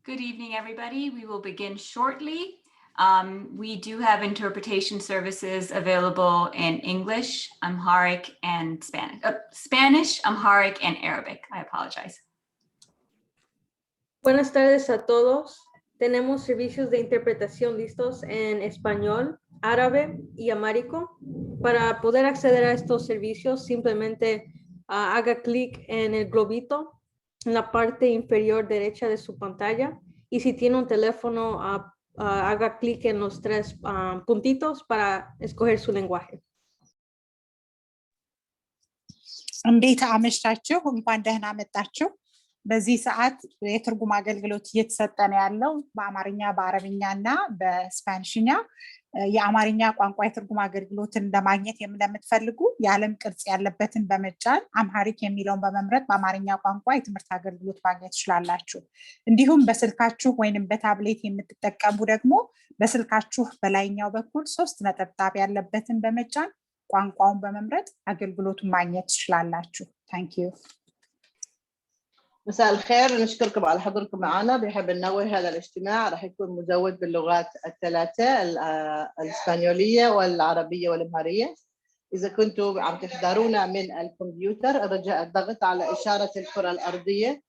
Good evening, everybody. We will begin shortly. We do have interpretation services available in English, Amharic, and Spanish. Spanish, Amharic, and Arabic. I apologize. Buenas tardes a todos. Tenemos servicios de interpretación listos en español, árabe y amárico. Para poder acceder a estos servicios, simplemente haga clic en el globito en la parte inferior derecha de su pantalla. Y si tiene un teléfono, haga clic en los tres puntitos para escoger su lenguaje. እንዴት አመሻችሁ እንኳን ደህና መጣችሁ በዚህ ሰዓት የትርጉም አገልግሎት እየተሰጠነ ያለው በአማርኛ በአረብኛና በስፓኒሽኛ የአማርኛ ቋንቋ የትርጉም አገልግሎትን ለማግኘት የምትፈልጉ የዓለም ቅርጽ ያለበትን በመጫን አምሃሪክ የሚለውን በመምረጥ በአማርኛ ቋንቋ የትምህርት አገልግሎት ማግኘት ትችላላችሁ እንዲሁም በስልካችሁ ወይንም በታብሌት የምትጠቀሙ ደግሞ በስልካችሁ በላይኛው በኩል 3 ነጥብ ያለበትን በመጫን ቋንቋውን በመምረጥ አገልግሎቱን ማግኘት ትችላላችሁ Thank you مساء الخير نشكركم على حضوركم معنا بحب ننوه هذا الاجتماع راح يكون مزود باللغات الثلاثه الاسبانيوليه والعربيه والامهريه اذا كنتم عم تحضرونا من الكمبيوتر رجاء الضغط على اشاره الكره الارضيه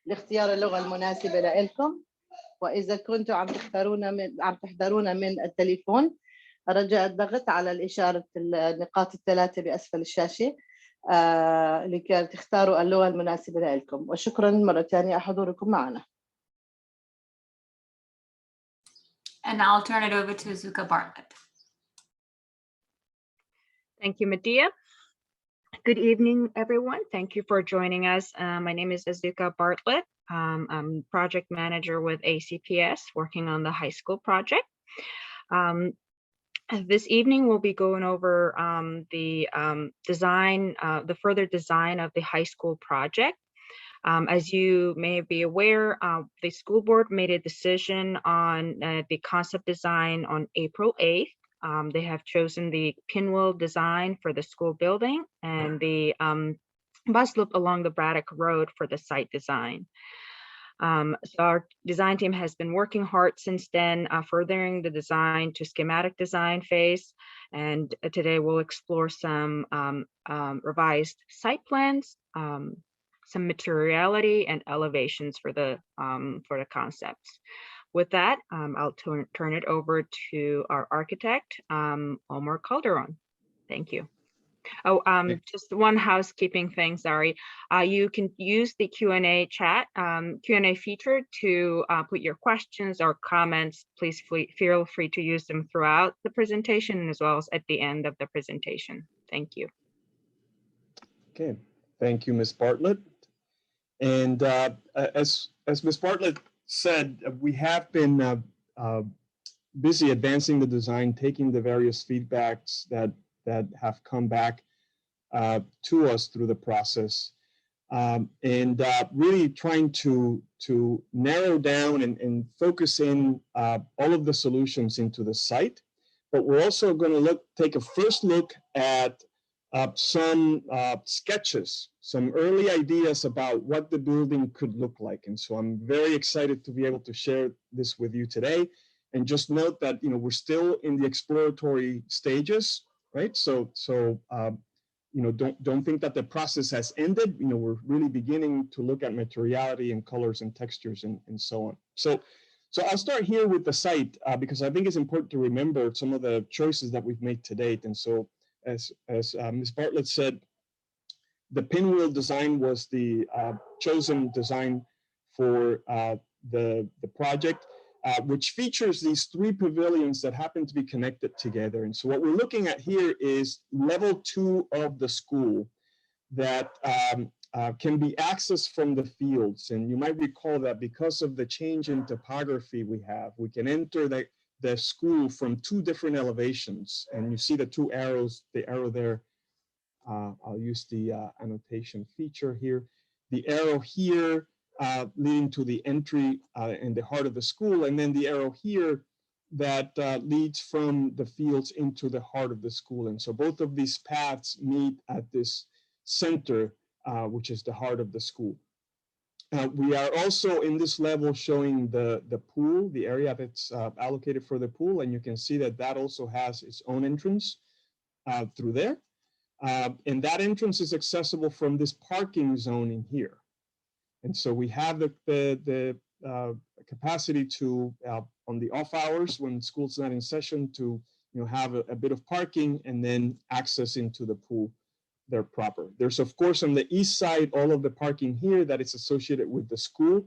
لاختيار اللغه المناسبه لكم واذا كنتم عم تحضرونا من التليفون رجاء الضغط على الاشاره النقاط الثلاثه باسفل الشاشه لكي تختاروا اللغة المناسبة لكم وشكرا مرة ثانية على حضوركم معنا. And I'll turn it over to Zuka Bartlett. Thank you, Medea. Good evening, everyone. Thank you for joining us. My name is Azuka Bartlett. I'm project manager with ACPS, working on the high school project. This evening, we'll be going over the further design of the high school project. As you may be aware, the school board made a decision on the concept design on April 8th. They have chosen the pinwheel design for the school building and the bus loop along the Braddock Road for the site design. So our design team has been working hard since then, furthering the design to schematic design phase. And today we'll explore some revised site plans, some materiality and elevations for the concepts. With that, I'll turn it over to our architect, Omar Calderon. Thank you. Oh, just one housekeeping thing, sorry. You can use the Q&A chat, Q&A feature to put your questions or comments. Please feel free to use them throughout the presentation as well as at the end of the presentation. Thank you. Okay, thank you, Ms. Bartlett. And as Ms. Bartlett said, we have been busy advancing the design, taking the various feedbacks that have come back to us through the process, and really trying to narrow down and focus in all of the solutions into the site. But we're also going to take a first look at some sketches, some early ideas about what the building could look like. And so I'm very excited to be able to share this with you today. And just note that we're still in the exploratory stages. Right, so don't think that the process has ended. We're really beginning to look at materiality and colors and textures and so on. So I'll start here with the site because I think it's important to remember some of the choices that we've made to date. And so, as Ms. Bartlett said, the pinwheel design was the chosen design for the project. Which features these 3 pavilions that happen to be connected together. And so what we're looking at here is level 2 of the school that can be accessed from the fields. And you might recall that because of the change in topography we can enter the school from 2 different elevations. And you see the 2 arrows, the arrow there, I'll use the annotation feature here. The arrow here leading to the entry in the heart of the school, and then the arrow here that leads from the fields into the heart of the school. And so both of these paths meet at this center, which is the heart of the school. We are also in this level showing the pool, the area that's allocated for the pool, and you can see that that also has its own entrance through there. And that entrance is accessible from this parking zone in here. And so we have the capacity to, on the off hours when school's not in session, to have a bit of parking and then access into the pool there proper. There's, of course, on the east side, all of the parking here that is associated with the school,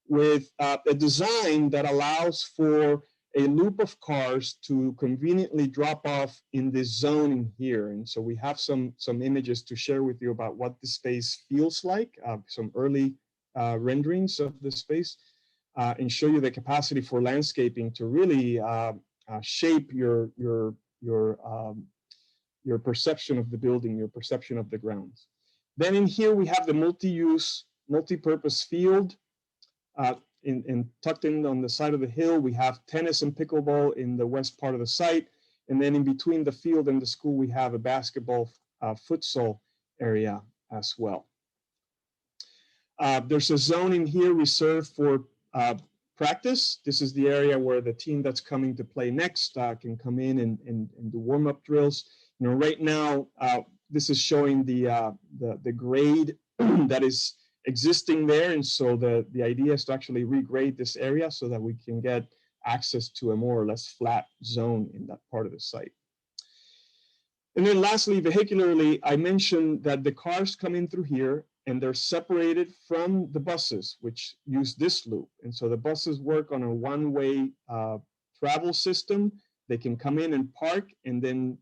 with a design that allows for a loop of cars to conveniently drop off in this zone in here. And so we have some images to share with you about what the space feels like, some early renderings of the space, and show you the capacity for landscaping to really shape your perception of the building, your perception of the grounds. Then in here we have the multi-use, multi-purpose field. Tucked in on the side of the hill, we have tennis and pickleball in the west part of the site. And then in between the field and the school, we have a basketball futsal area as well. There's a zone in here reserved for practice. This is the area where the team that's coming to play next can come in and do warm-up drills. Right now, this is showing the grade that is existing there. And so the idea is to actually regrade this area so that we can get access to a more or less flat zone in that part of the site. And then lastly, vehicularly, I mentioned that the cars come in through here and they're separated from the buses, which use this loop. And so the buses work on a one-way travel system. They can come in and park and then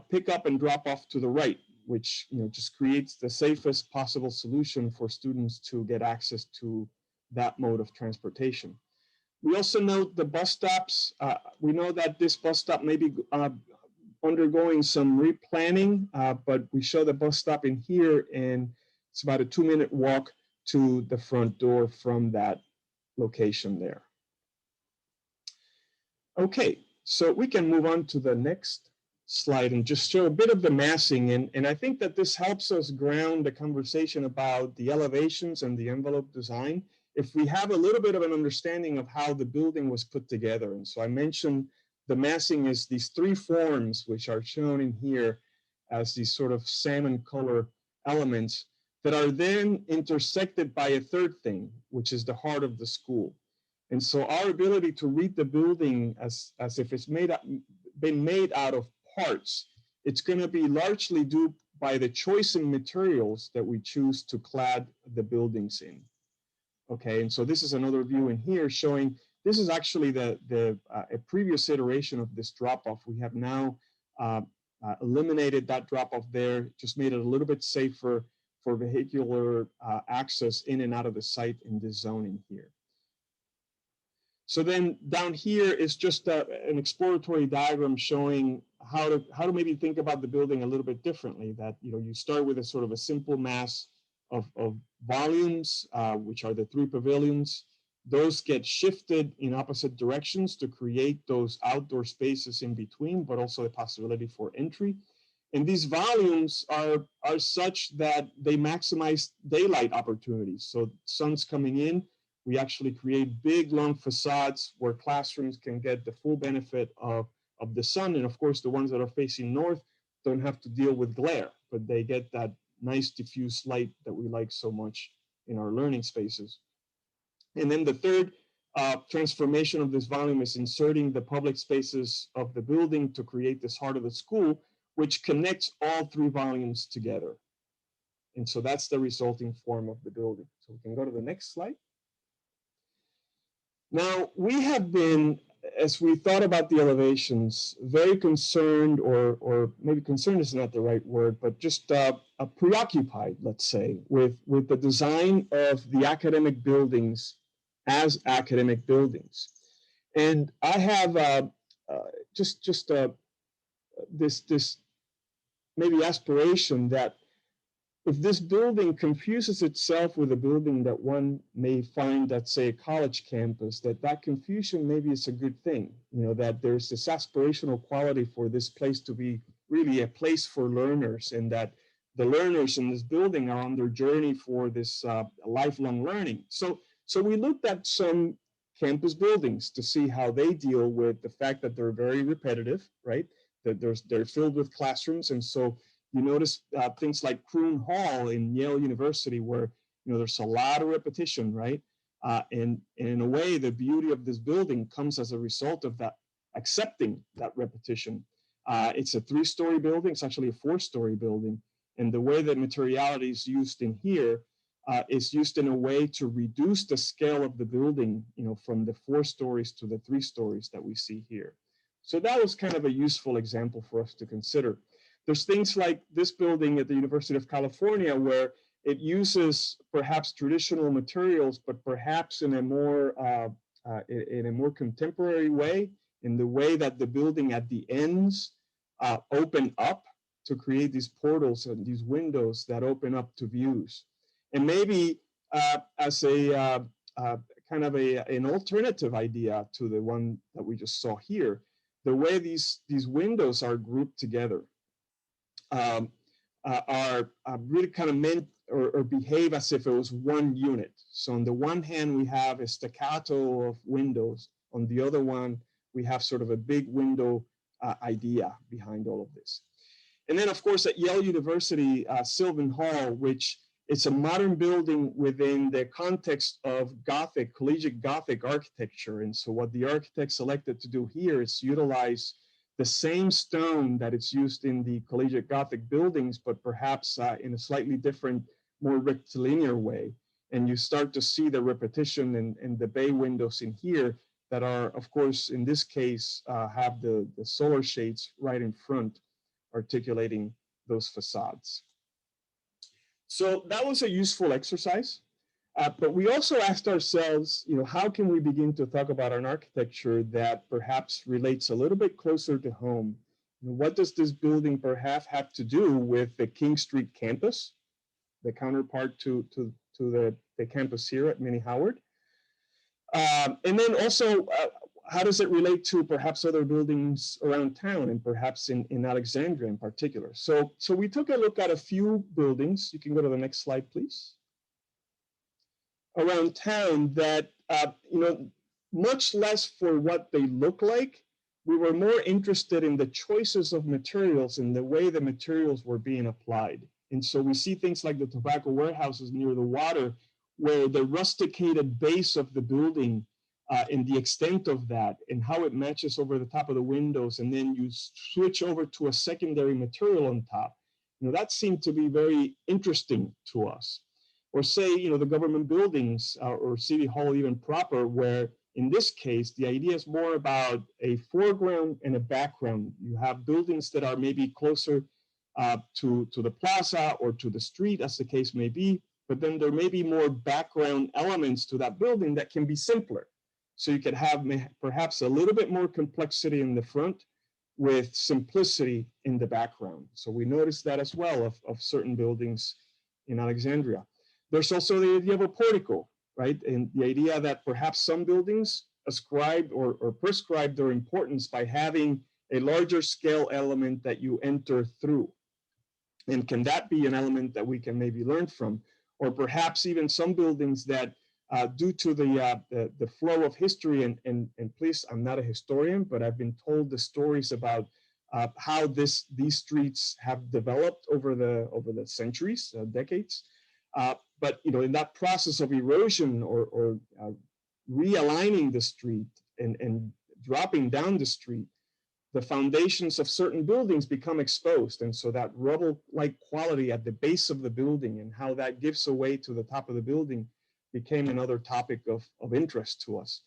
pick up and drop off to the right, which just creates the safest possible solution for students to get access to that mode of transportation. We also note the bus stops. We know that this bus stop may be undergoing some replanning, but we show the bus stop in here, and it's about a 2-minute walk to the front door from that location there. Okay, so we can move on to the next slide and just show a bit of the massing. And I think that this helps us ground the conversation about the elevations and the envelope design if we have a little bit of an understanding of how the building was put together. And so I mentioned the massing is these 3 forms, which are shown in here as these sort of salmon color elements that are then intersected by a third thing, which is the heart of the school. And so our ability to read the building as if it's been made out of parts, it's going to be largely due by the choice in materials that we choose to clad the buildings in. Okay, and so this is another view in here showing this is actually a previous iteration of this drop-off. We have now eliminated that drop-off there, just made it a little bit safer for vehicular access in and out of the site in this zone in here. So then down here is just an exploratory diagram showing how to maybe think about the building a little bit differently. That you start with a sort of a simple mass of volumes, which are the 3 pavilions. Those get shifted in opposite directions to create those outdoor spaces in between, but also the possibility for entry. And these volumes are such that they maximize daylight opportunities. So sun's coming in. We actually create big, long facades where classrooms can get the full benefit of the sun. And of course, the ones that are facing north don't have to deal with glare, but they get that nice diffuse light that we like so much in our learning spaces. And then the third transformation of this volume is inserting the public spaces of the building to create this heart of the school, which connects all 3 volumes together. And so that's the resulting form of the building. So we can go to the next slide. Now, we have been, as we thought about the elevations, very concerned, or maybe concerned is not the right word, but just preoccupied, let's say, with the design of the academic buildings as academic buildings. And I have this maybe aspiration that if this building confuses itself with a building that one may find at, say, a college campus, that confusion maybe is a good thing, that there's this aspirational quality for this place to be really a place for learners, and that the learners in this building are on their journey for this lifelong learning. So we looked at some campus buildings to see how they deal with the fact that they're very repetitive, right? That they're filled with classrooms. And so you notice things like Croon Hall in Yale University, where there's a lot of repetition, right? And in a way, the beauty of this building comes as a result of that, accepting that repetition. It's a 3-story building. It's actually a 4-story building. And the way that materiality is used in here is used in a way to reduce the scale of the building, from the 4 stories to the 3 stories that we see here. So that was kind of a useful example for us to consider. There's things like this building at the University of California, where it uses perhaps traditional materials, but perhaps in a more contemporary way, in the way that the building at the ends open up to create these portals and these windows that open up to views. And maybe as a kind of an alternative idea to the one that we just saw here, the way these windows are grouped together are really kind of meant or behave as if it was one unit. So on the one hand, we have a staccato of windows. On the other one, we have sort of a big window idea behind all of this. And then, of course, at Yale University, Sylvan Hall, which it's a modern building within the context of Gothic, collegiate Gothic architecture. And so what the architects elected to do here is utilize the same stone that it's used in the collegiate Gothic buildings, but perhaps in a slightly different, more rectilinear way. And you start to see the repetition in the bay windows in here that are, of course, in this case, have the solar shades right in front, articulating those facades. So that was a useful exercise. But we also asked ourselves, how can we begin to talk about an architecture that perhaps relates a little bit closer to home? What does this building perhaps have to do with the King Street campus, the counterpart to the campus here at Mini Howard? And then also, how does it relate to perhaps other buildings around town, and perhaps in Alexandria in particular? So we took a look at a few buildings. You can go to the next slide, please. Around town that, much less for what they look like, we were more interested in the choices of materials and the way the materials were being applied. And so we see things like the tobacco warehouses near the water, where the rusticated base of the building and the extent of that and how it matches over the top of the windows, and then you switch over to a secondary material on top. That seemed to be very interesting to us. Or say, the government buildings or City Hall even proper, where in this case, the idea is more about a foreground and a background. You have buildings that are maybe closer to the plaza or to the street, as the case may be, but then there may be more background elements to that building that can be simpler. So you could have perhaps a little bit more complexity in the front with simplicity in the background. So we noticed that as well of certain buildings in Alexandria. There's also the idea of a portico, right? And the idea that perhaps some buildings ascribe or prescribe their importance by having a larger scale element that you enter through. And can that be an element that we can maybe learn from? Or perhaps even some buildings that due to the flow of history, and please, I'm not a historian, but I've been told the stories about how these streets have developed over the centuries, decades. But in that process of erosion or realigning the street and dropping down the street, the foundations of certain buildings become exposed. And so that rubble-like quality at the base of the building and how that gives away to the top of the building became another topic of interest to us.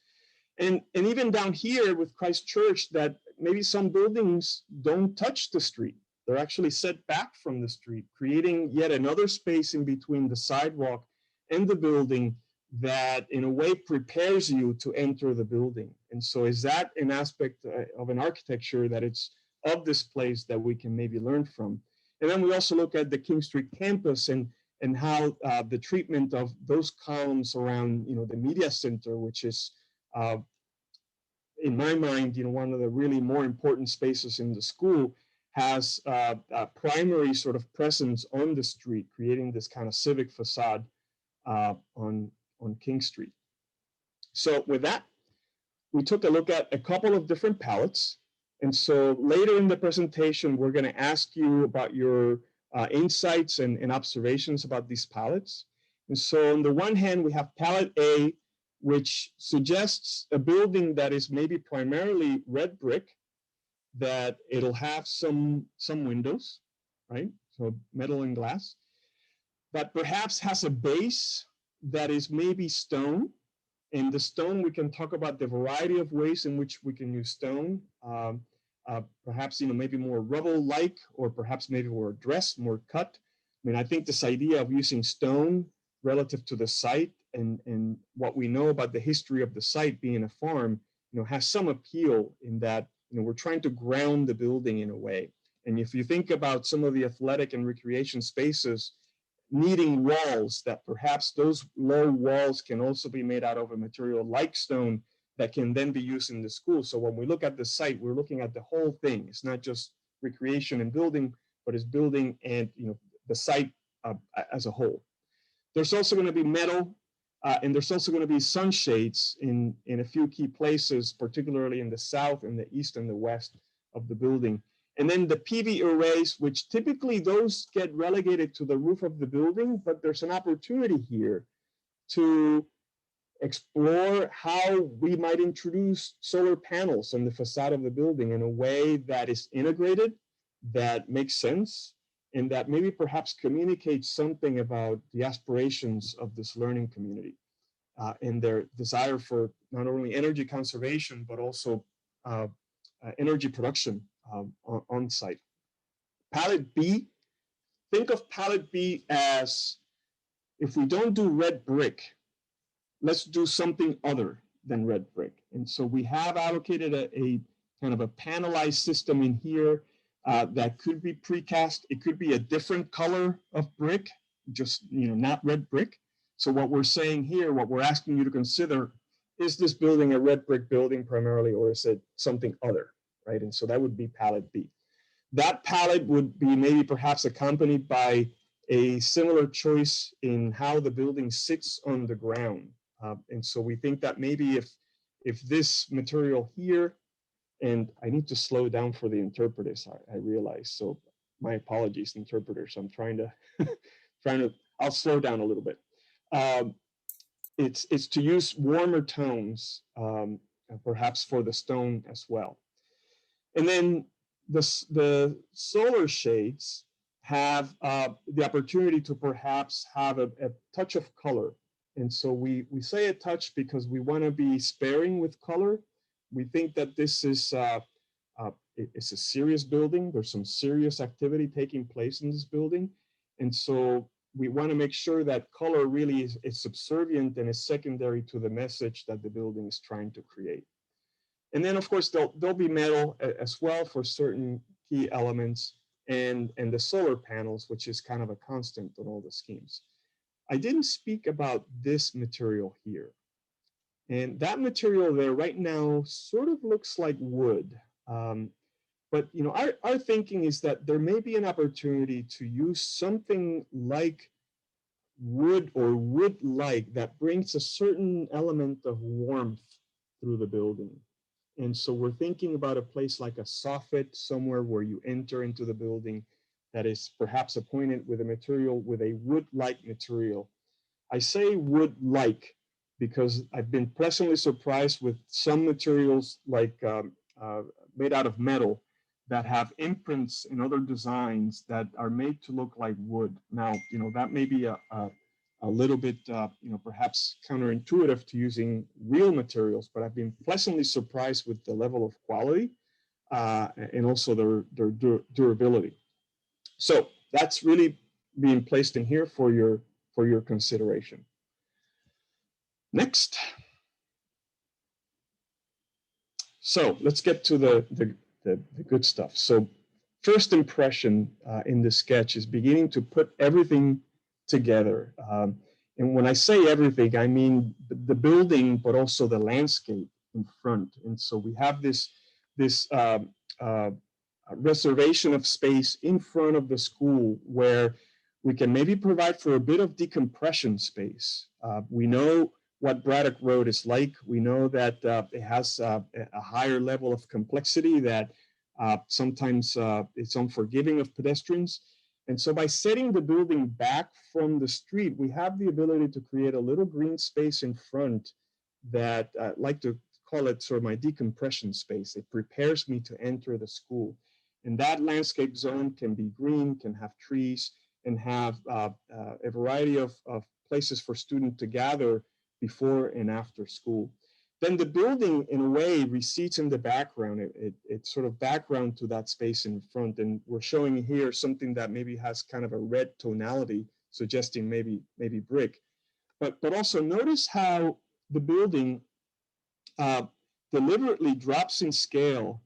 And even down here with Christ Church, that maybe some buildings don't touch the street. They're actually set back from the street, creating yet another space in between the sidewalk and the building that in a way prepares you to enter the building. And so is that an aspect of an architecture that it's of this place that we can maybe learn from? And then we also look at the King Street campus and how the treatment of those columns around the media center, which is in my mind one of the really more important spaces in the school, has a primary sort of presence on the street, creating this kind of civic facade on King Street. So with that, we took a look at a couple of different palettes. And so later in the presentation, we're going to ask you about your insights and observations about these palettes. And so on the one hand, we have palette A, which suggests a building that is maybe primarily red brick, that it'll have some windows, right? So metal and glass, that perhaps has a base that is maybe stone. And the stone, we can talk about the variety of ways in which we can use stone. Perhaps, maybe more rubble-like, or perhaps maybe more dressed, more cut. I mean, I think this idea of using stone relative to the site and what we know about the history of the site being a farm, has some appeal in that, we're trying to ground the building in a way. And if you think about some of the athletic and recreation spaces needing walls, that perhaps those low walls can also be made out of a material like stone that can then be used in the school. So when we look at the site, we're looking at the whole thing. It's not just recreation and building, but it's building and the site as a whole. There's also going to be metal, and there's also going to be sunshades in a few key places, particularly in the south and the east and the west of the building. And then the PV arrays, which typically those get relegated to the roof of the building, but there's an opportunity here to explore how we might introduce solar panels on the facade of the building in a way that is integrated, that makes sense, and that maybe perhaps communicates something about the aspirations of this learning community and their desire for not only energy conservation, but also energy production on site. Palette B, think of palette B as, if we don't do red brick, let's do something other than red brick. And so we have allocated a kind of a panelized system in here that could be precast. It could be a different color of brick, just not red brick. So what we're saying here, what we're asking you to consider, is this building a red brick building primarily, or is it something other, right? And so that would be palette B. That palette would be maybe perhaps accompanied by a similar choice in how the building sits on the ground. And so we think that maybe if this material here, and I need to slow down for the interpreters, I realize, so my apologies, interpreters. I'm trying to, I'll slow down a little bit. It's to use warmer tones, perhaps for the stone as well. And then the solar shades have the opportunity to perhaps have a touch of color. And so we say a touch because we want to be sparing with color. We think that this is it's a serious building. There's some serious activity taking place in this building. And so we want to make sure that color really is subservient and is secondary to the message that the building is trying to create. And then, of course, there'll be metal as well for certain key elements, and the solar panels, which is kind of a constant on all the schemes. I didn't speak about this material here. And that material there right now sort of looks like wood. But our thinking is that there may be an opportunity to use something like wood or wood-like that brings a certain element of warmth through the building. And so we're thinking about a place like a soffit, somewhere where you enter into the building that is perhaps appointed with a material, with a wood-like material. I say wood-like because I've been pleasantly surprised with some materials like made out of metal that have imprints and other designs that are made to look like wood. Now, that may be a little bit, perhaps counterintuitive to using real materials, but I've been pleasantly surprised with the level of quality and also their durability. So that's really being placed in here for your consideration. Next. So let's get to the good stuff. So first impression in the sketch is beginning to put everything together. And when I say everything, I mean the building, but also the landscape in front. And so we have this reservation of space in front of the school where we can maybe provide for a bit of decompression space. We know what Braddock Road is like. We know that it has a higher level of complexity, that sometimes it's unforgiving of pedestrians. And so by setting the building back from the street, we have the ability to create a little green space in front that I like to call it sort of my decompression space. It prepares me to enter the school. And that landscape zone can be green, can have trees, and have a variety of places for students to gather before and after school. Then the building, in a way, recedes in the background. It's sort of background to that space in front. And we're showing here something that maybe has kind of a red tonality, suggesting maybe brick. But also notice how the building deliberately drops in scale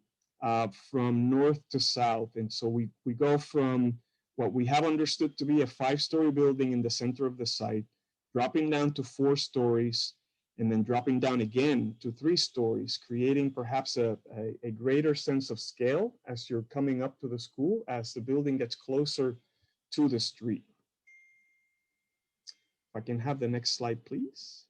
from north to south. And so we go from what we have understood to be a 5-story building in the center of the site, dropping down to 4 stories, and then dropping down again to 3 stories, creating perhaps a greater sense of scale as you're coming up to the school, as the building gets closer to the street. If I can have the next slide, please.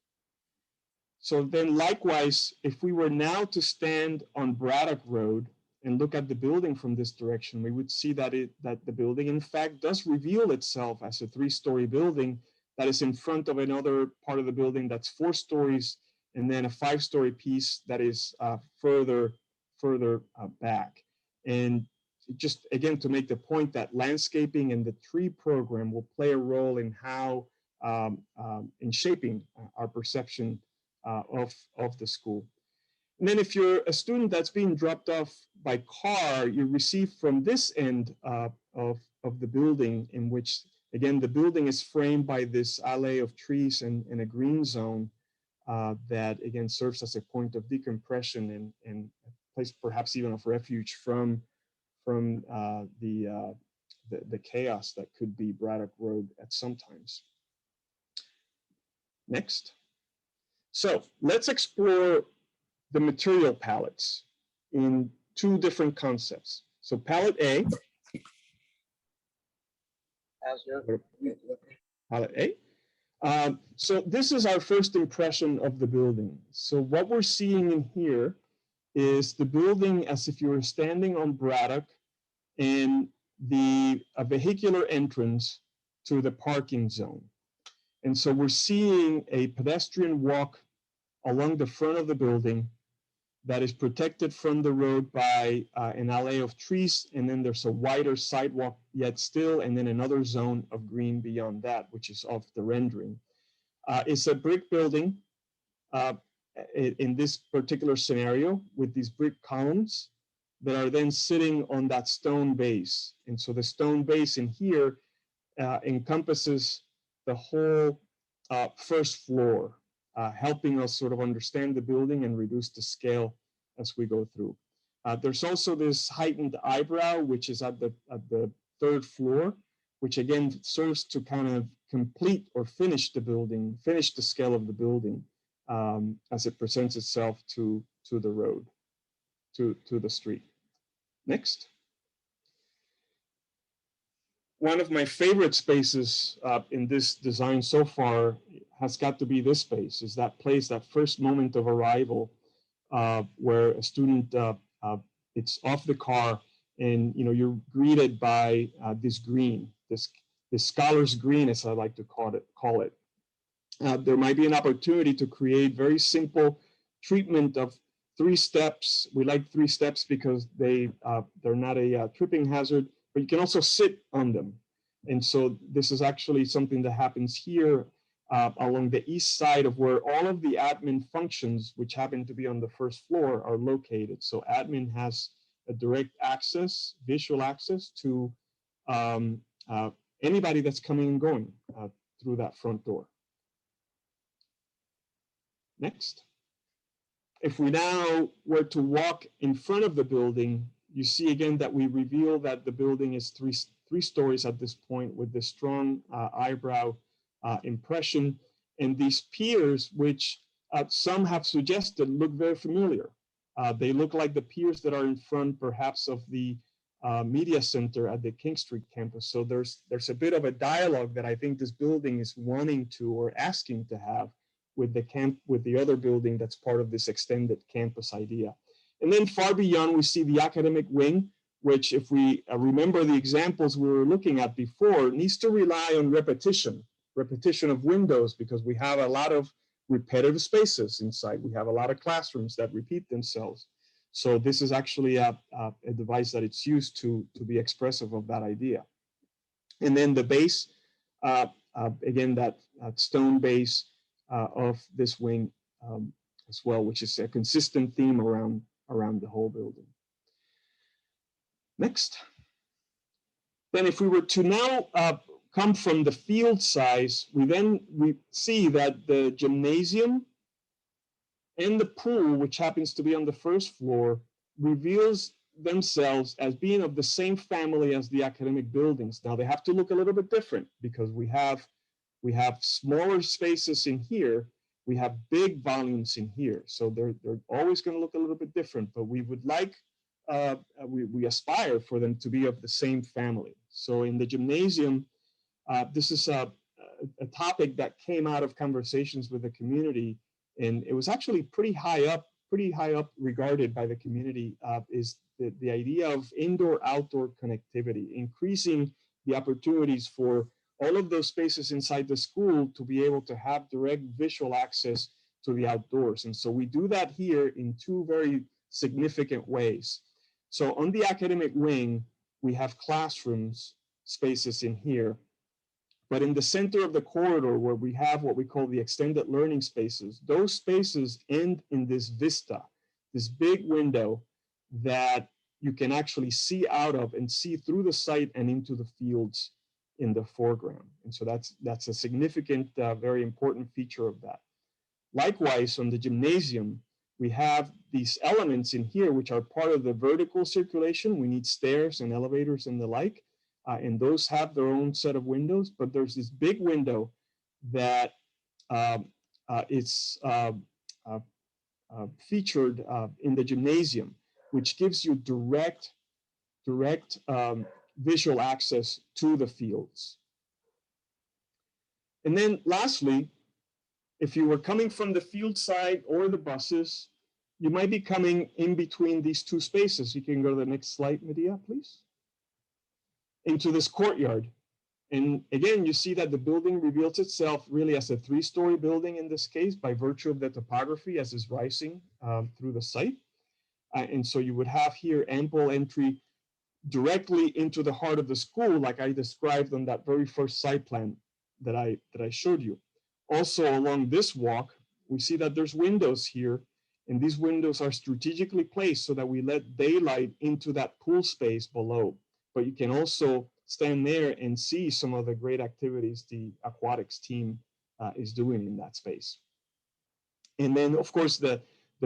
So then likewise, if we were now to stand on Braddock Road and look at the building from this direction, we would see that the building, in fact, does reveal itself as a 3-story building that is in front of another part of the building that's 4 stories, and then a 5-story piece that is further back. And just again, to make the point that landscaping and the tree program will play a role in how, in shaping our perception of the school. And then if you're a student that's being dropped off by car, you receive from this end of the building, in which, again, the building is framed by this alley of trees and a green zone that, again, serves as a point of decompression and a place perhaps even of refuge from the chaos that could be Braddock Road at some times. Next. So let's explore the material palettes in 2 different concepts. So palette A. Palette A. So this is our first impression of the building. So what we're seeing in here is the building as if you were standing on Braddock and a vehicular entrance to the parking zone. And so we're seeing a pedestrian walk along the front of the building that is protected from the road by an alley of trees, and then there's a wider sidewalk yet still, and then another zone of green beyond that, which is off the rendering. It's a brick building in this particular scenario with these brick columns that are then sitting on that stone base. And so the stone base in here encompasses the whole first floor, helping us sort of understand the building and reduce the scale as we go through. There's also this heightened eyebrow, which is at the 3rd floor, which again serves to kind of complete or finish the building, finish the scale of the building as it presents itself to the road, to the street. Next. One of my favorite spaces in this design so far has got to be this space, is that place, that first moment of arrival where a student, it's off the car and you're greeted by this green, this scholar's green, as I like to call it. There might be an opportunity to create very simple treatment of 3 steps. We like 3 steps because they're not a tripping hazard, but you can also sit on them. And so this is actually something that happens here along the east side of where all of the admin functions, which happen to be on the 1st floor, are located. So admin has a direct access, visual access to anybody that's coming and going through that front door. Next. If we now were to walk in front of the building, you see again that we reveal that the building is three stories at this point with the strong eyebrow impression, and these piers, which some have suggested look very familiar. They look like the piers that are in front perhaps of the media center at the King Street campus. So there's a bit of a dialogue that I think this building is wanting to or asking to have with the other building that's part of this extended campus idea. And then far beyond, we see the academic wing, which, if we remember the examples we were looking at before, needs to rely on repetition of windows, because we have a lot of repetitive spaces inside. We have a lot of classrooms that repeat themselves. So this is actually a device that it's used to be expressive of that idea. And then the base, again, that stone base of this wing as well, which is a consistent theme around the whole building. Next. Then if we were to now come from the field size, we see that the gymnasium and the pool, which happens to be on the first floor, reveals themselves as being of the same family as the academic buildings. Now they have to look a little bit different, because we have smaller spaces in here, we have big volumes in here. So they're always going to look a little bit different, but we would like, we aspire for them to be of the same family. So in the gymnasium, this is a topic that came out of conversations with the community, and it was actually pretty high up regarded by the community, is the idea of indoor-outdoor connectivity, increasing the opportunities for all of those spaces inside the school to be able to have direct visual access to the outdoors. And so we do that here in two very significant ways. So on the academic wing, we have classrooms spaces in here, but in the center of the corridor, where we have what we call the extended learning spaces, those spaces end in this vista, this big window that you can actually see out of and see through the site and into the fields in the foreground. And so that's a significant, very important feature of that. Likewise, on the gymnasium, we have these elements in here which are part of the vertical circulation. We need stairs and elevators and the like. And those have their own set of windows, but there's this big window that is featured in the gymnasium, which gives you direct visual access to the fields. And then lastly, if you were coming from the field side or the buses, you might be coming in between these two spaces. You can go to the next slide, Medea, please. Into this courtyard. And again, you see that the building reveals itself really as a three-story building in this case, by virtue of the topography as it's rising through the site. And so you would have here ample entry directly into the heart of the school, like I described on that very first site plan that I showed you. Also along this walk, we see that there's windows here, and these windows are strategically placed so that we let daylight into that pool space below. But you can also stand there and see some of the great activities the aquatics team is doing in that space. And then, of course, the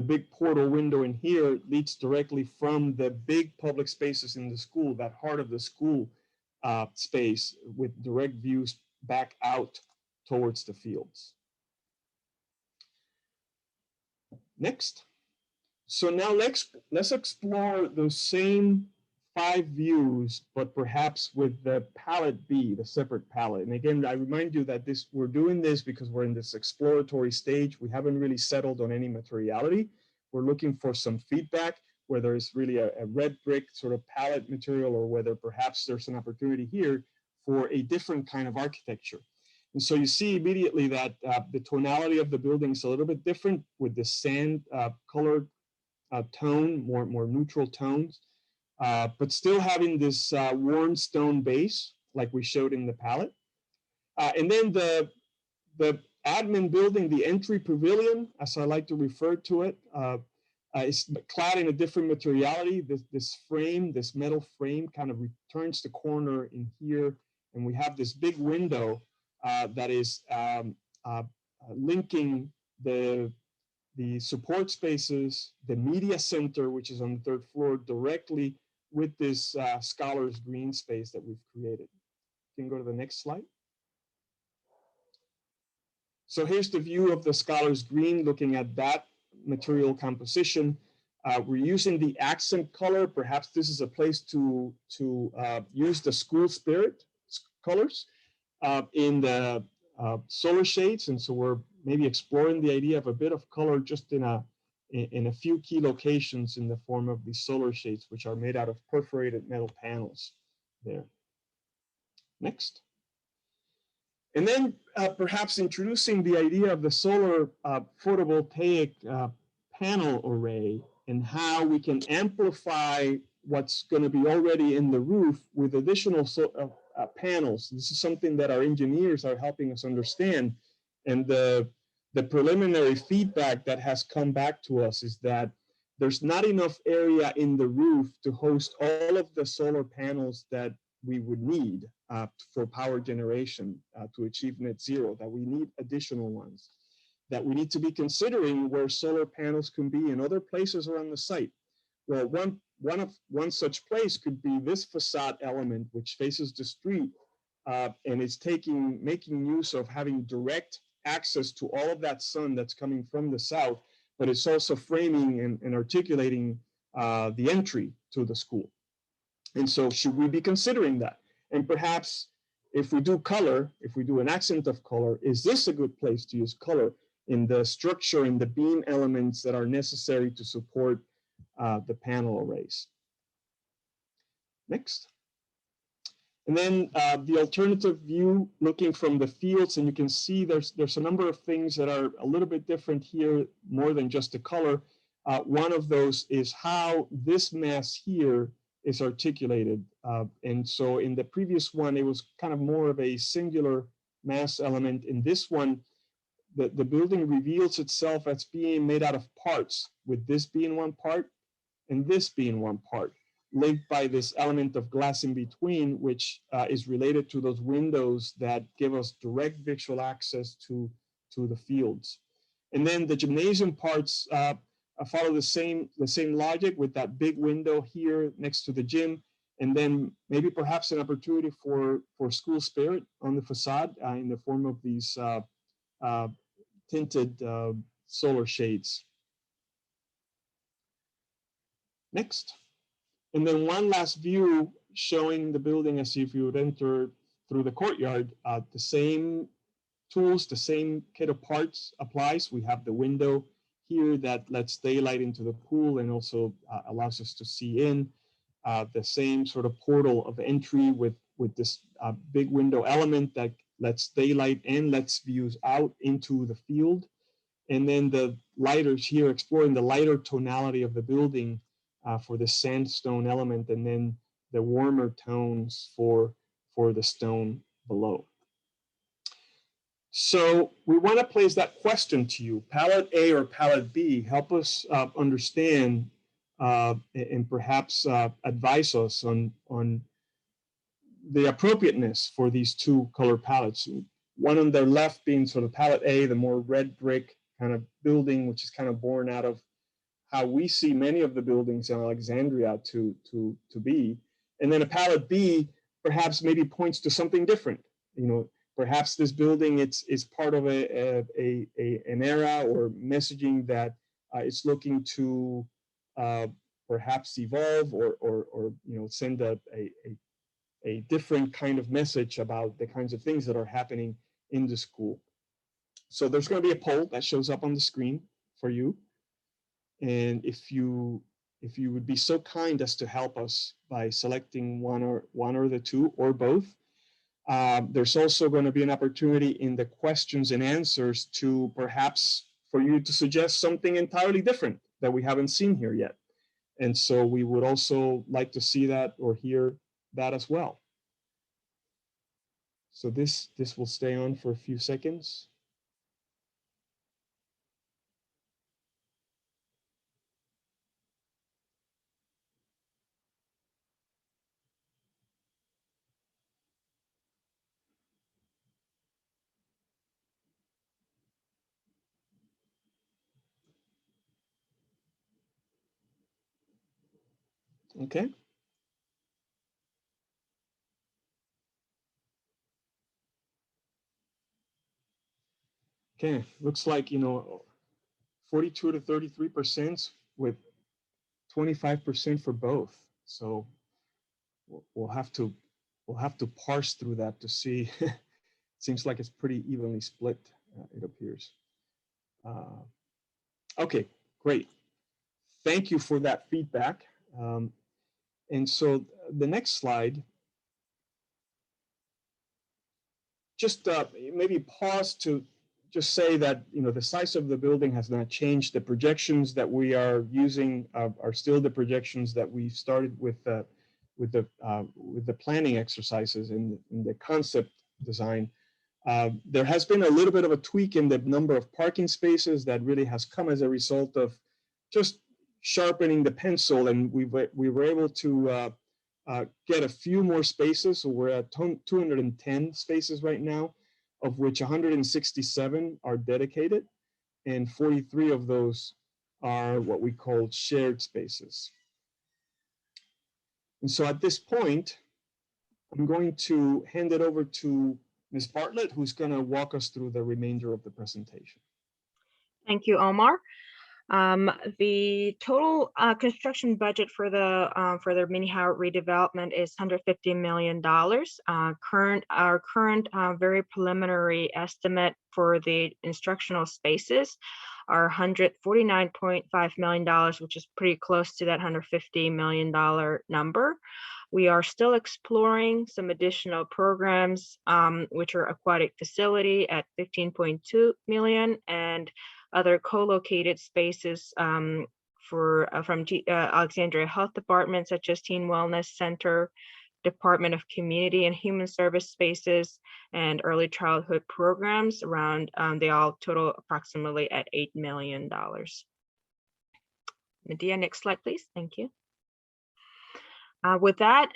big portal window in here leads directly from the big public spaces in the school, that heart of the school space, with direct views back out towards the fields. Next. So now let's explore those same 5 views, but perhaps with the palette B, the separate palette. And again, I remind you that we're doing this because we're in this exploratory stage. We haven't really settled on any materiality. We're looking for some feedback, whether it's really a red brick sort of palette material, or whether perhaps there's an opportunity here for a different kind of architecture. And so you see immediately that the tonality of the building is a little bit different, with the sand colored tone, more neutral tones. But still having this worn stone base, like we showed in the palette. And then the admin building, the entry pavilion, as I like to refer to it, is clad in a different materiality. This frame, this metal frame, kind of returns the corner in here. And we have this big window that is linking the support spaces, the media center, which is on the 3rd floor, directly with this scholars green space that we've created. You can go to the next slide. So here's the view of the scholars green, looking at that material composition. We're using the accent color. Perhaps this is a place to use the school spirit colors in the solar shades. And so we're maybe exploring the idea of a bit of color just in a few key locations in the form of these solar shades, which are made out of perforated metal panels there. Next. And then perhaps introducing the idea of the solar photovoltaic panel array and how we can amplify what's going to be already in the roof with additional panels. This is something that our engineers are helping us understand. And the preliminary feedback that has come back to us is that there's not enough area in the roof to host all of the solar panels that we would need for power generation to achieve net zero, that we need additional ones, that we need to be considering where solar panels can be in other places around the site. Well, one such place could be this facade element, which faces the street and is making use of having direct access to all of that sun that's coming from the south, but it's also framing and articulating the entry to the school. And so should we be considering that? And perhaps if we do color, if we do an accent of color, is this a good place to use color in the structure and the beam elements that are necessary to support the panel arrays? Next. And then the alternative view looking from the fields, and you can see there's a number of things that are a little bit different here, more than just the color. One of those is how this mass here is articulated. And so in the previous one, it was kind of more of a singular mass element. In this one, the building reveals itself as being made out of parts, with this being one part and this being one part, linked by this element of glass in between, which is related to those windows that give us direct visual access to the fields. And then the gymnasium parts follow the same logic with that big window here next to the gym, and then maybe perhaps an opportunity for school spirit on the facade in the form of these tinted solar shades. Next. And then one last view showing the building as if you would enter through the courtyard. The same tools, the same kit of parts applies. We have the window here that lets daylight into the pool and also allows us to see in. The same sort of portal of entry with this big window element that lets daylight and lets views out into the field. And then the lighters here exploring the lighter tonality of the building for the sandstone element, and then the warmer tones for the stone below. So we want to place that question to you, palette A or palette B. Help us understand and perhaps advise us on the appropriateness for these two color palettes. One on the left being sort of palette A, the more red brick kind of building, which is kind of born out of how we see many of the buildings in Alexandria to be. And then a palette B perhaps maybe points to something different. You know, perhaps this building is part of an era or messaging that it's looking to perhaps evolve or you know, send a different kind of message about the kinds of things that are happening in the school. So there's going to be a poll that shows up on the screen for you. And if you would be so kind as to help us by selecting one or the two or both, there's also going to be an opportunity in the questions and answers to perhaps for you to suggest something entirely different that we haven't seen here yet. And so we would also like to see that or hear that as well. So this will stay on for a few seconds. Okay. Okay, looks like, you know, 42 to 33% with 25% for both. So we'll have to parse through that to see. Seems like it's pretty evenly split, it appears. Okay, great. Thank you for that feedback. And so the next slide, just maybe pause to just say that, you know, the size of the building has not changed. The projections that we are using are still the projections that we started with the planning exercises in the concept design. There has been a little bit of a tweak in the number of parking spaces that really has come as a result of just sharpening the pencil, and we were able to get a few more spaces. So we're at 210 spaces right now, of which 167 are dedicated, and 43 of those are what we call shared spaces. And so at this point, I'm going to hand it over to Ms. Bartlett, who's going to walk us through the remainder of the presentation. Thank you, Omar. The total construction budget for the Mini Howard redevelopment is $150 million. Our current very preliminary estimate for the instructional spaces are $149.5 million, which is pretty close to that $150 million number. We are still exploring some additional programs, which are aquatic facility at $15.2 million and other co-located spaces from Alexandria Health Department, such as Teen Wellness Center, Department of Community and Human Service Spaces, and early childhood programs around, they all total approximately at $8 million. Medea, next slide, please. Thank you. With that,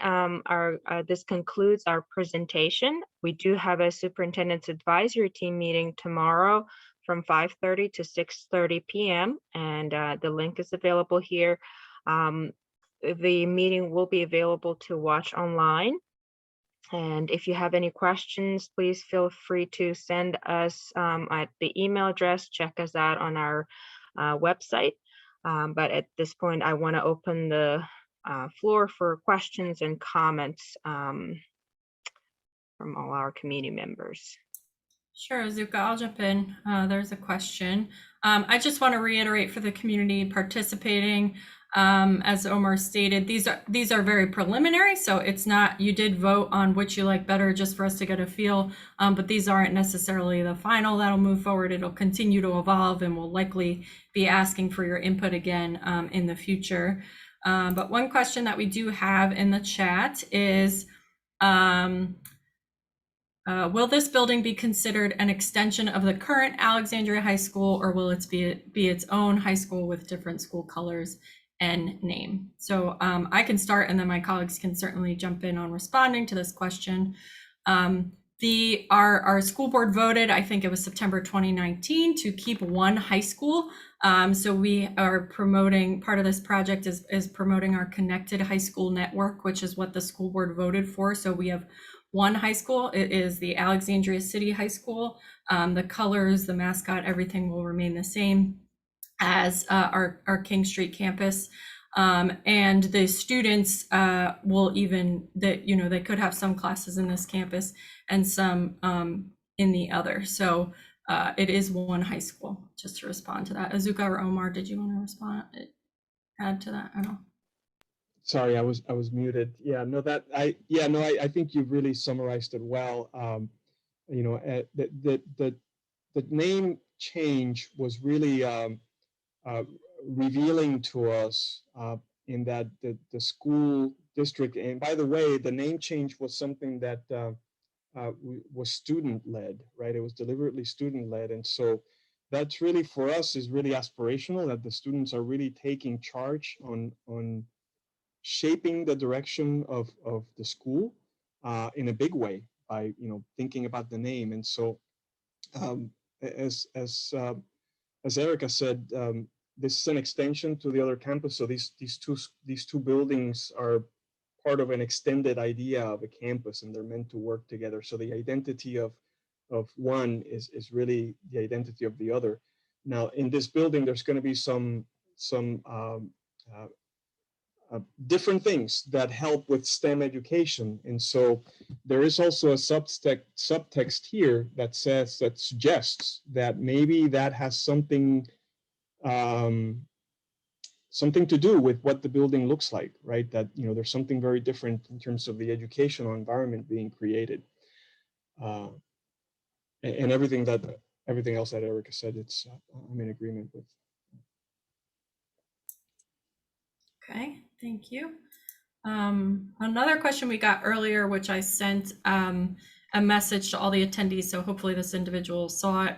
this concludes our presentation. We do have a superintendent's advisory team meeting tomorrow from 5:30 to 6:30 p.m. and the link is available here. The meeting will be available to watch online. And if you have any questions, please feel free to send us at the email address. Check us out on our website. But at this point, I want to open the floor for questions and comments from all our community members. Sure, Azuka, I'll jump in. There's a question. I just want to reiterate for the community participating, as Omar stated, these are very preliminary, so it's not, you did vote on which you like better just for us to get a feel, but these aren't necessarily the final that'll move forward. It'll continue to evolve and we'll likely be asking for your input again in the future. But one question that we do have in the chat is, will this building be considered an extension of the current Alexandria High School, or will it be its own high school with different school colors and name? So I can start, and then my colleagues can certainly jump in on responding to this question. Our school board voted, I think it was September 2019, to keep one high school. So we are promoting, part of this project is promoting our connected high school network, which is what the school board voted for. So we have one high school. It is the Alexandria City High School. The colors, the mascot, everything will remain the same as our King Street campus. And the students will even, they could have some classes in this campus and some in the other. So it is one high school, just to respond to that. Azuka or Omar, did you want to respond, add to that? I don't know. Sorry, I was muted. Yeah, no, I think you've really summarized it well. The name change was really revealing to us in that the school district, and by the way, the name change was something that was student-led, right? It was deliberately student-led, and so that's really, for us, is really aspirational, that the students are really taking charge on shaping the direction of the school in a big way by thinking about the name. And so as Erica said, this is an extension to the other campus. So these two buildings are part of an extended idea of a campus, and they're meant to work together. So the identity of one is really the identity of the other. Now in this building, there's going to be some different things that help with STEM education. And so there is also a subtext here that suggests that maybe that has something something to do with what the building looks like, right? That, you know, there's something very different in terms of the educational environment being created. And everything else that Erica said, I'm in agreement with. Okay, thank you. Another question we got earlier, which I sent a message to all the attendees, so hopefully this individual saw it.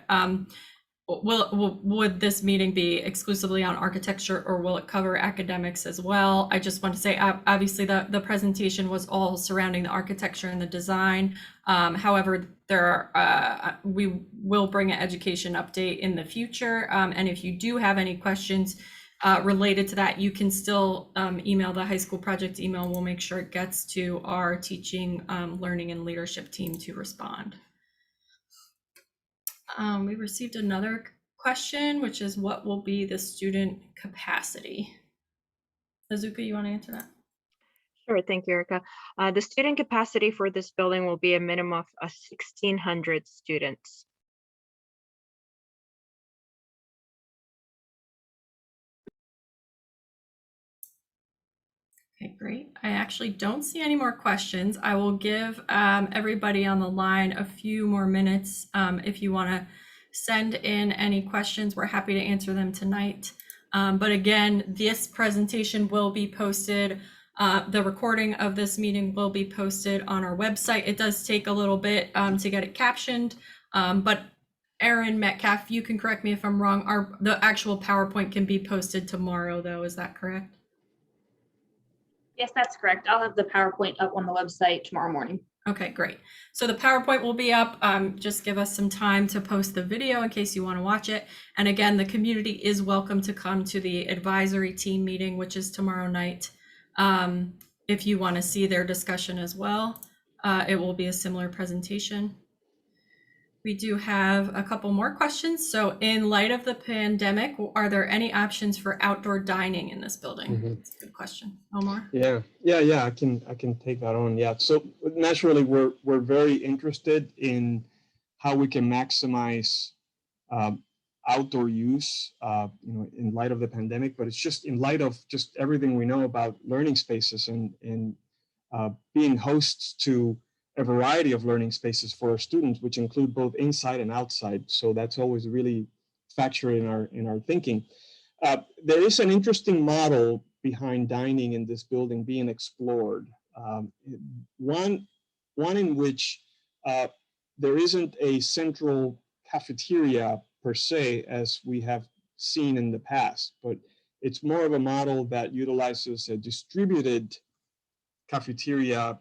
Would this meeting be exclusively on architecture, or will it cover academics as well? I just want to say, obviously the presentation was all surrounding the architecture and the design. However, we will bring an education update in the future. And if you do have any questions related to that, you can still email the high school project email. We'll make sure it gets to our teaching, learning, and leadership team to respond. We received another question, which is what will be the student capacity? Azuka, you want to answer that? Sure, thank you, Erica. The student capacity for this building will be a minimum of 1,600 students. Okay, great. I actually don't see any more questions. I will give everybody on the line a few more minutes. If you want to send in any questions, we're happy to answer them tonight. But again, this presentation will be posted. The recording of this meeting will be posted on our website. It does take a little bit to get it captioned, but Erin Metcalf, you can correct me if I'm wrong. The actual PowerPoint can be posted tomorrow, though. Is that correct? Yes, that's correct. I'll have the PowerPoint up on the website tomorrow morning. Okay, great. So the PowerPoint will be up. Just give us some time to post the video in case you want to watch it. And again, the community is welcome to come to the advisory team meeting, which is tomorrow night. If you want to see their discussion as well, it will be a similar presentation. We do have a couple more questions. So in light of the pandemic, are there any options for outdoor dining in this building? Mm-hmm. That's a good question. Omar? Yeah, I can take that on. Yeah, so naturally we're very interested in how we can maximize outdoor use, in light of the pandemic, but it's just in light of just everything we know about learning spaces and being hosts to a variety of learning spaces for our students, which include both inside and outside. So that's always really factored in our thinking. There is an interesting model behind dining in this building being explored. One in which there isn't a central cafeteria per se, as we have seen in the past, but it's more of a model that utilizes a distributed cafeteria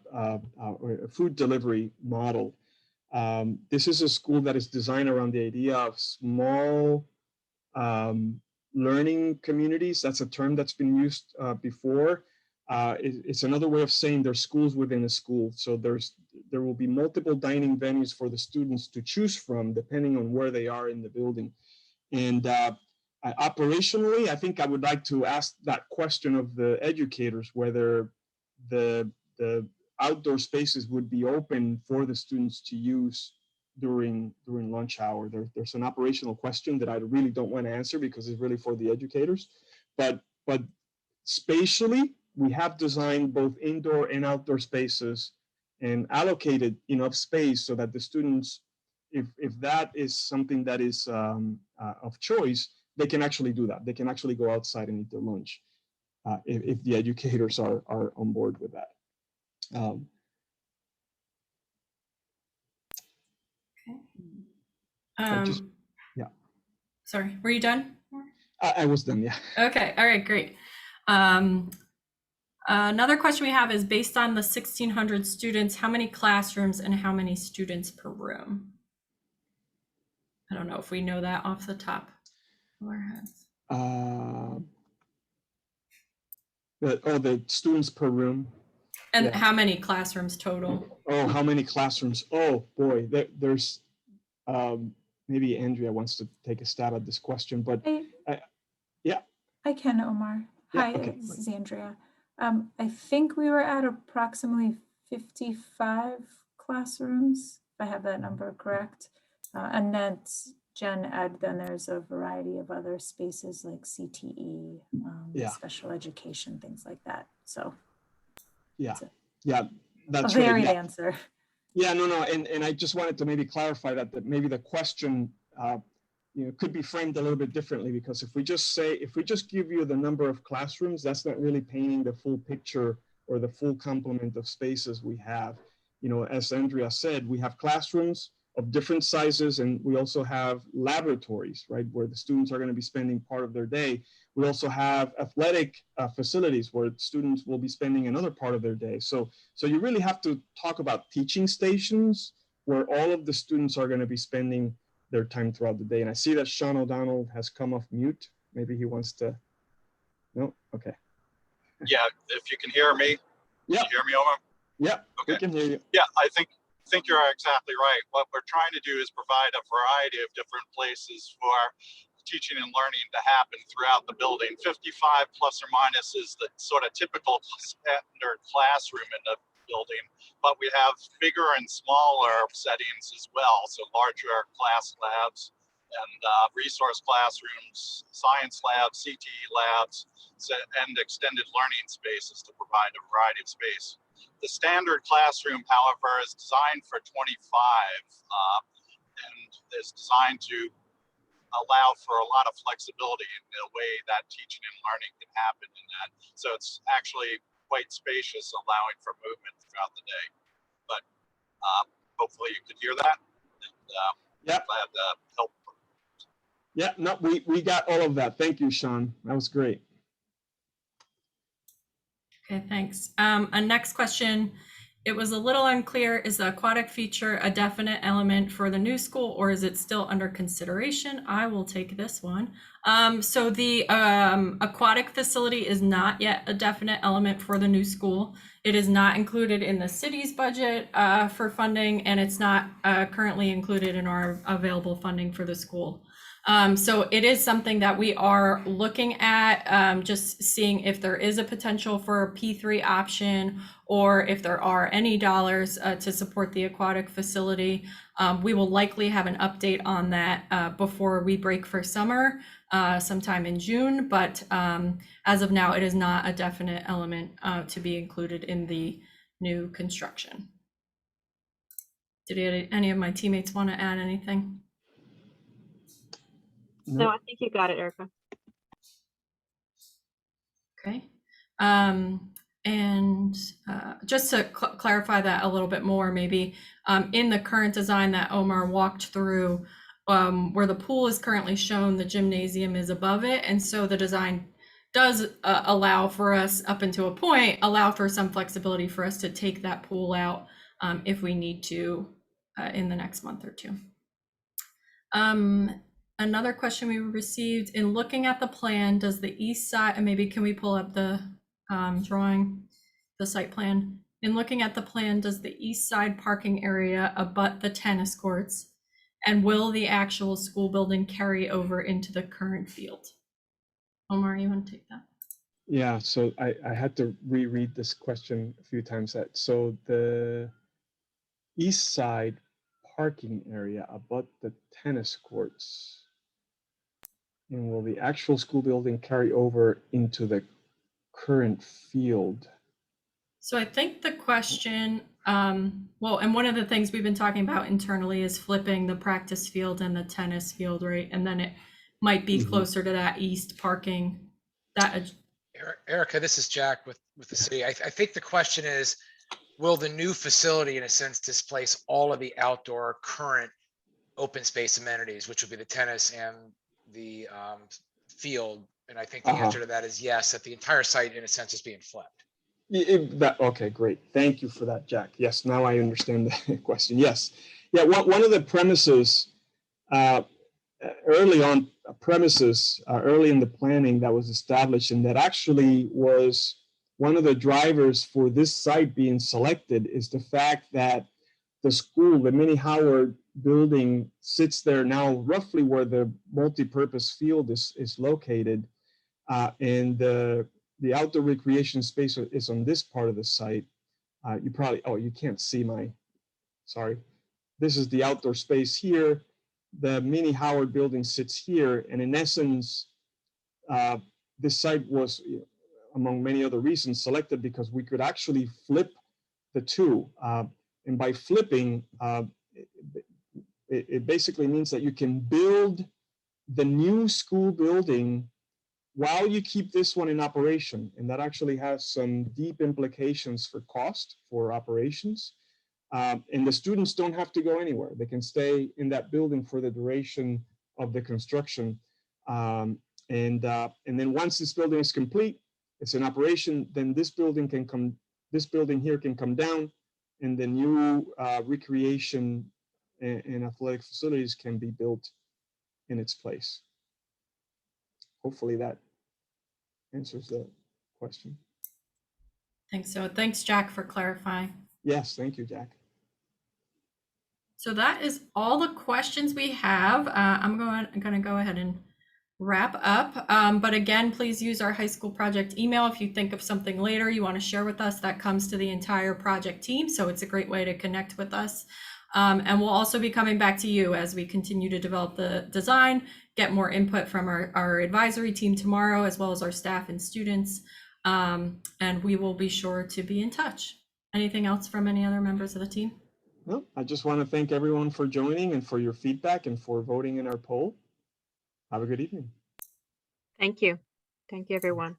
or a food delivery model. This is a school that is designed around the idea of small learning communities. That's a term that's been used before. It's another way of saying there's schools within a school. So there will be multiple dining venues for the students to choose from depending on where they are in the building. And operationally, I think I would like to ask that question of the educators, whether the outdoor spaces would be open for the students to use during lunch hour. There's an operational question that I really don't want to answer because it's really for the educators. But spatially, we have designed both indoor and outdoor spaces and allocated enough space so that the students, if that is something that is of choice, they can actually do that. They can actually go outside and eat their lunch if the educators are on board with that. Okay. Yeah. Sorry, were you done? I was done, yeah. Okay, all right, great. Another question we have is based on the 1,600 students, how many classrooms and how many students per room? I don't know if we know that off the top of our heads. The students per room. And yeah. How many classrooms total? Oh, how many classrooms? Oh boy, there's maybe Andrea wants to take a stab at this question, but yeah. I can, Omar. Yeah, Hi, okay. this is Andrea. I think we were at approximately 55 classrooms, if I have that number correct. And that's gen ed, then there's a variety of other spaces like CTE, Yeah. special education, things like that. So Yeah, it's yeah, a that's right. varied Yeah. answer. Yeah, no, and I just wanted to maybe clarify that maybe the question, could be framed a little bit differently, because if we just give you the number of classrooms, that's not really painting the full picture or the full complement of spaces we have. As Andrea said, we have classrooms of different sizes, and we also have laboratories, right, where the students are going to be spending part of their day. We also have athletic facilities where students will be spending another part of their day. So you really have to talk about teaching stations where all of the students are going to be spending their time throughout the day. And I see that Sean O'Donnell has come off mute. Maybe he wants to. No? Okay. Yeah, if you can hear me. Yeah. Can you hear me, Omar? Yeah, okay. We can hear you. Yeah, I think you're exactly right. What we're trying to do is provide a variety of different places for teaching and learning to happen throughout the building. 55 plus or minus is the sort of typical standard classroom in the building, but we have bigger and smaller settings as well. So larger class labs and resource classrooms, science labs, CTE labs, and extended learning spaces to provide a variety of space. The standard classroom, however, is designed for 25 and is designed to allow for a lot of flexibility in the way that teaching and learning can happen in that. So it's actually quite spacious, allowing for movement throughout the day. But hopefully you could hear that. And, yeah. Glad to help. Yeah, no, we got all of that. Thank you, Sean. That was great. Okay, thanks. A next question. It was a little unclear. Is the aquatic feature a definite element for the new school, or is it still under consideration? I will take this one. So the aquatic facility is not yet a definite element for the new school. It is not included in the city's budget for funding, and it's not currently included in our available funding for the school. So it is something that we are looking at, just seeing if there is a potential for a P3 option, or if there are any dollars to support the aquatic facility. We will likely have an update on that before we break for summer, sometime in June. But as of now, it is not a definite element to be included in the new construction. Did any of my teammates want to add anything? No, I think you got it, Erica. Okay. And just to clarify that a little bit more, maybe in the current design that Omar walked through, where the pool is currently shown, the gymnasium is above it. And so the design does allow for us, up until a point, allow for some flexibility for us to take that pool out if we need to in the next month or two. Another question we received: in looking at the plan, does the east side, and maybe can we pull up the drawing, the site plan? In looking at the plan, does the east side parking area abut the tennis courts? And will the actual school building carry over into the current field? Omar, you want to take that? Yeah, so I had to reread this question a few times. So the east side parking area abut the tennis courts, and will the actual school building carry over into the current field? So I think the question, well, and one of the things we've been talking about internally is flipping the practice field and the tennis field, right? And then it might be closer to that east parking. That Erica, this is Jack with the city. I think the question is, will the new facility, in a sense, displace all of the outdoor current open space amenities, which would be the tennis and the field? And I think the answer to that is yes, that the entire site, in a sense, is being flipped. Okay, great. Thank you for that, Jack. Yes, now I understand the question. Yes. Yeah, one of the premises early in the planning that was established, and that actually was one of the drivers for this site being selected, is the fact that the school, the Minnie Howard building, sits there now roughly where the multi-purpose field is located. And the outdoor recreation space is on this part of the site. You probably, oh, you can't see my, sorry. This is the outdoor space here. The mini Howard building sits here. And in essence, this site was, among many other reasons, selected because we could actually flip the two. And by flipping, it basically means that you can build the new school building while you keep this one in operation. And that actually has some deep implications for cost, for operations. And the students don't have to go anywhere. They can stay in that building for the duration of the construction. And then once this building is complete, it's in operation, then this building here can come down, and the new recreation and athletic facilities can be built in its place. Hopefully that answers the question. Thanks. So thanks, Jack, for clarifying. Yes, thank you, Jack. So that is all the questions we have. I'm going to go ahead and wrap up. But again, please use our high school project email if you think of something later you want to share with us. That comes to the entire project team, so it's a great way to connect with us. And we'll also be coming back to you as we continue to develop the design, get more input from our advisory team tomorrow, as well as our staff and students. And we will be sure to be in touch. Anything else from any other members of the team? No, I just want to thank everyone for joining and for your feedback and for voting in our poll. Have a good evening. Thank you. Thank you, everyone.